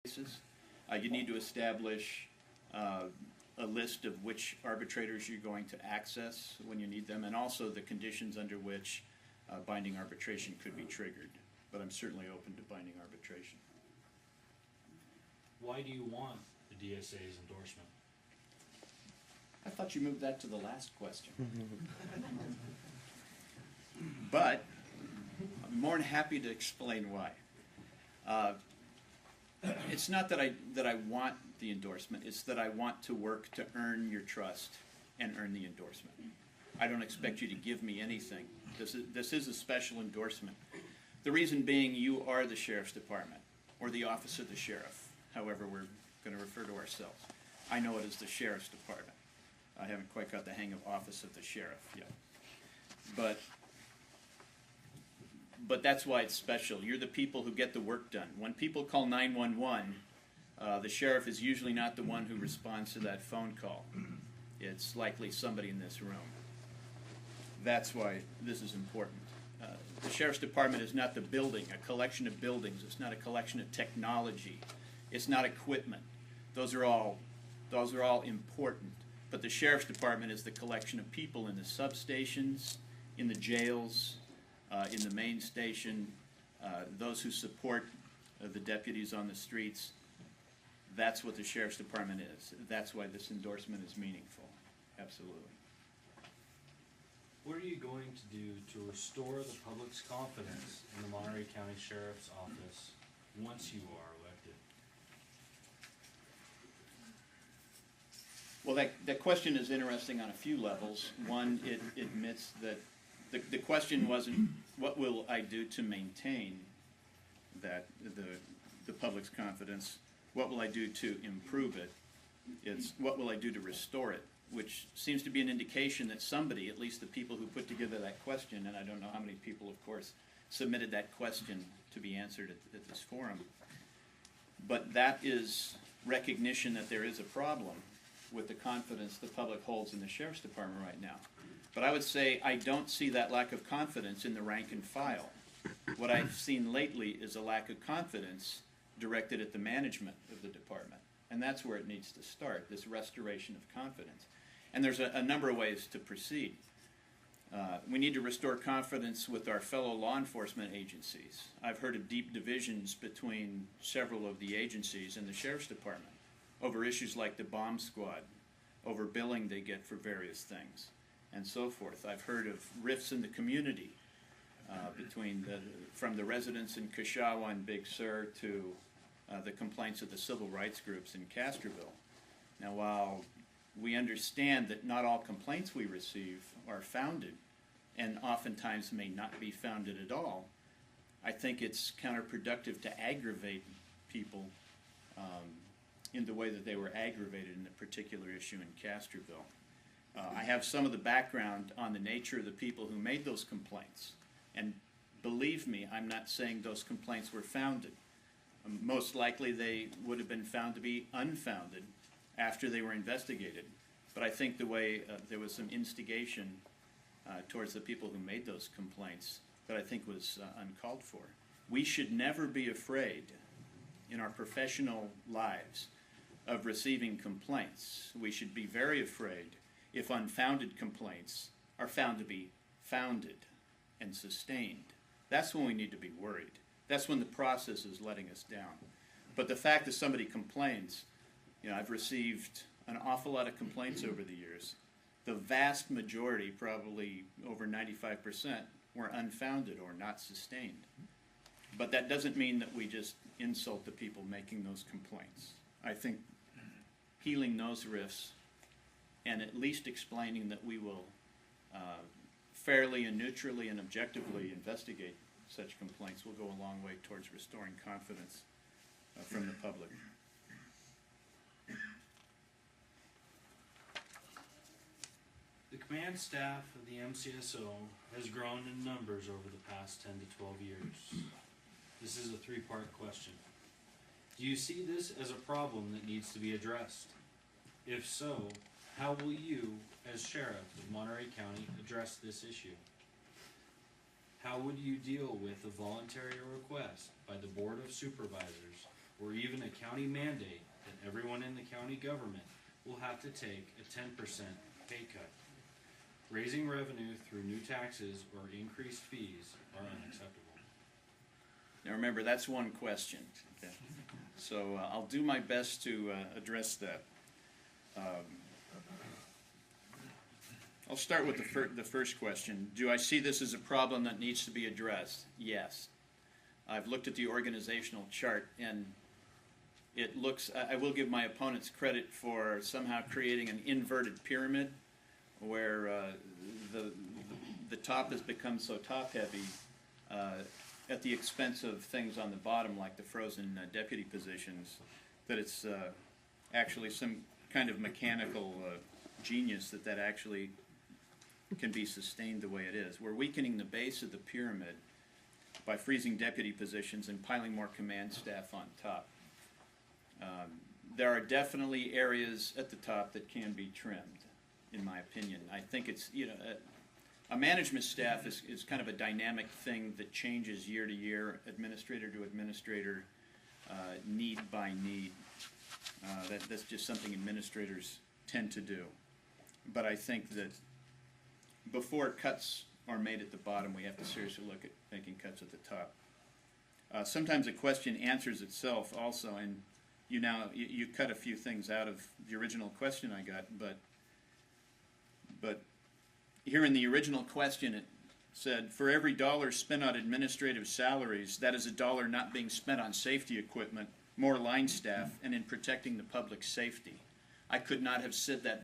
cases. You need to establish a list of which arbitrators you're going to access when you need them, and also the conditions under which binding arbitration could be triggered. But I'm certainly open to binding arbitration. Why do you want the DSA's endorsement? I thought you moved that to the last question. But I'm more than happy to explain why. It's not that I want the endorsement, it's that I want to work to earn your trust and earn the endorsement. I don't expect you to give me anything. This is a special endorsement. The reason being, you are the Sheriff's Department, or the Office of the Sheriff, however we're going to refer to ourselves. I know it as the Sheriff's Department. I haven't quite got the hang of Office of the Sheriff yet. But that's why it's special. You're the people who get the work done. When people call 911, the sheriff is usually not the one who responds to that phone call. It's likely somebody in this room. That's why this is important. The Sheriff's Department is not the building, a collection of buildings. It's not a collection of technology. It's not equipment. Those are all important. But the Sheriff's Department is the collection of people in the substations, in the jails, in the main station, those who support the deputies on the streets. That's what the Sheriff's Department is. That's why this endorsement is meaningful. Absolutely. What are you going to do to restore the public's confidence in the Monterey County Sheriff's Office once you are elected? Well, that question is interesting on a few levels. One, it admits that the question wasn't what will I do to maintain that the public's confidence. What will I do to improve it? It's what will I do to restore it, which seems to be an indication that somebody, at least the people who put together that question, and I don't know how many people, of course, submitted that question to be answered at this forum, but that is recognition that there is a problem with the confidence the public holds in the Sheriff's Department right now. But I would say I don't see that lack of confidence in the rank and file. What I've seen lately is a lack of confidence directed at the management of the department. And that's where it needs to start, this restoration of confidence. And there's a number of ways to proceed. We need to restore confidence with our fellow law enforcement agencies. I've heard of deep divisions between several of the agencies and the Sheriff's Department over issues like the bomb squad, over billing they get for various things, and so forth. I've heard of rifts in the community from the residents in Kashawa and Big Sur to the complaints of the civil rights groups in Castroville. Now, while we understand that not all complaints we receive are founded, and oftentimes may not be founded at all, I think it's counterproductive to aggravate people in the way that they were aggravated in the particular issue in Castroville. I have some of the background on the nature of the people who made those complaints. And believe me, I'm not saying those complaints were founded. Most likely they would have been found to be unfounded after they were investigated. But I think the way there was some instigation towards the people who made those complaints that I think was uncalled for. We should never be afraid in our professional lives of receiving complaints. We should be very afraid if unfounded complaints are found to be founded and sustained. That's when we need to be worried. That's when the process is letting us down. But the fact that somebody complains, I've received an awful lot of complaints over the years. The vast majority, probably over 95%, were unfounded or not sustained. But that doesn't mean that we just insult the people making those complaints. I think healing those rifts and at least explaining that we will fairly and neutrally and objectively investigate such complaints will go a long way towards restoring confidence from the public. The command staff of the MCSO has grown in numbers over the past 10 to 12 years. This is a three-part question. Do you see this as a problem that needs to be addressed? If so, how will you, as Sheriff of Monterey County, address this issue? How would you deal with a voluntary request by the Board of Supervisors or even a county mandate that everyone in the county government will have to take a 10% pay cut. Raising revenue through new taxes or increased fees are unacceptable. Now remember, that's one question. Okay. So I'll do my best to address that. I'll start with the first question. Do I see this as a problem that needs to be addressed? Yes. I've looked at the organizational chart, and it looks, I will give my opponents credit for somehow creating an inverted pyramid where the top has become so top-heavy at the expense of things on the bottom, like the frozen deputy positions, that it's actually some kind of mechanical genius that actually can be sustained the way it is. We're weakening the base of the pyramid by freezing deputy positions and piling more command staff on top. There are definitely areas at the top that can be trimmed, in my opinion. I think it's, a management staff is kind of a dynamic thing that changes year to year, administrator to administrator, need by need. That's just something administrators tend to do. But I think that before cuts are made at the bottom, we have to seriously look at making cuts at the top. Sometimes a question answers itself also, and you cut a few things out of the original question I got, but here in the original question it said, for every dollar spent on administrative salaries, that is a dollar not being spent on safety equipment, more line staff, and in protecting the public safety. I could not have said that